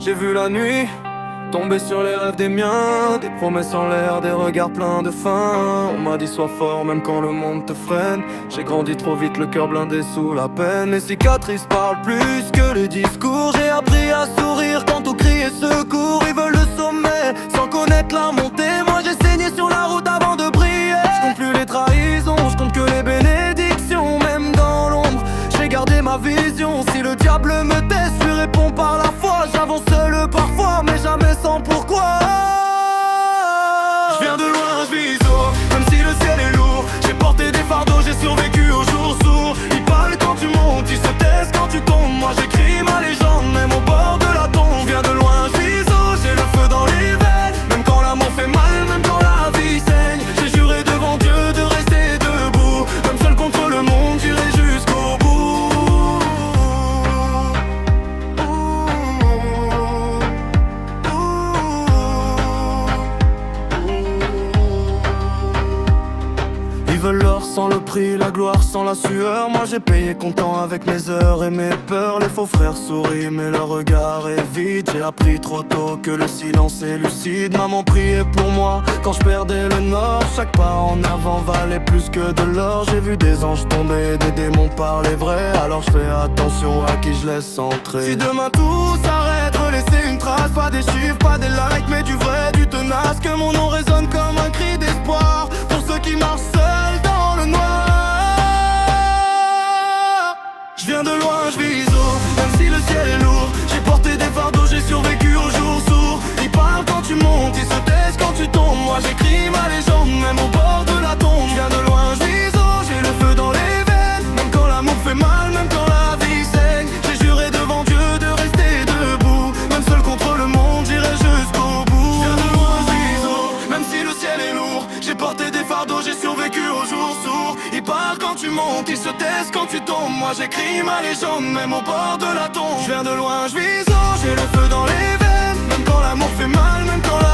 J'ai vu la nuit tomber sur les rêves des miens, des promesses en l'air, des regards pleins de faim. On m'a dit sois fort même quand le monde te freine. J'ai grandi trop vite, le cœur blindé sous la peine. Les cicatrices parlent plus que les discours. J'ai appris à sourire quand on criait secours. Ils veulent le sommet sans connaître la montée. Moi j'ai saigné sur la route avant de briller. Je compte plus les trahisons, je compte que les bénédictions. Même dans l'ombre, j'ai gardé ma vision. Si le diable me teste, je lui réponds par la foi. J'avance seul parfois, mais jamais sans pourquoi. Je viens de loin, je vis haut, même si le ciel est lourd. J'ai porté des fardeaux, j'ai survécu aux jours sourds. Ils parlent quand tu montes, ils se taisent quand tu tombes. Moi j'écris ma légende, même au bord de la tombe. Je viens de loin, je vis haut, j'ai le feu dans les veines. Même quand l'amour fait mal, même quand la vie saigne. J'ai juré devant Dieu de rester debout. Même seul contre le monde, j'irai jusqu'au bout. Ils veulent l'or sans le prix, la gloire sans la sueur. Moi j'ai payé content avec mes heures et mes peurs. Les faux frères sourient mais leur regard est vide. J'ai appris trop tôt que le silence est lucide. Maman priait pour moi quand je perdais le nord. Chaque pas en avant valait plus que de l'or. J'ai vu des anges tomber, des démons parler vrai. Alors je fais attention à qui je laisse entrer. Si demain tout s'arrête, relaisser une trace. Pas des chiffres, pas des likes, mais du vrai, du tenace. Que mon nom résonne comme un cri d'espoir pour ceux qui marchent seuls dans le noir. Je viens de loin, je vis haut, même si le ciel est lourd. J'ai porté des fardeaux, j'ai survécu aux jours sourds. Ils parlent quand tu montes, ils se taisent quand tu tombes. Moi j'écris ma légende, même au bord de la tombe. Je viens de loin, je vis haut, j'ai le feu dans les veines. Même quand l'amour fait mal, même quand la vie saigne. J'ai juré devant Dieu de rester debout. Même seul contre le monde, j'irai jusqu'au bout. Je viens de loin, je vis haut, même si le ciel est lourd. J'ai porté des fardeaux, j'ai survécu aux jours sourds. Ils parlent quand tu montes, ils se taisent quand tu tombes. Moi j'écris ma légende, même au bord de la tombe. Je viens de loin, je vis haut, j'ai le feu dans les veines. Même quand l'amour fait mal, même quand la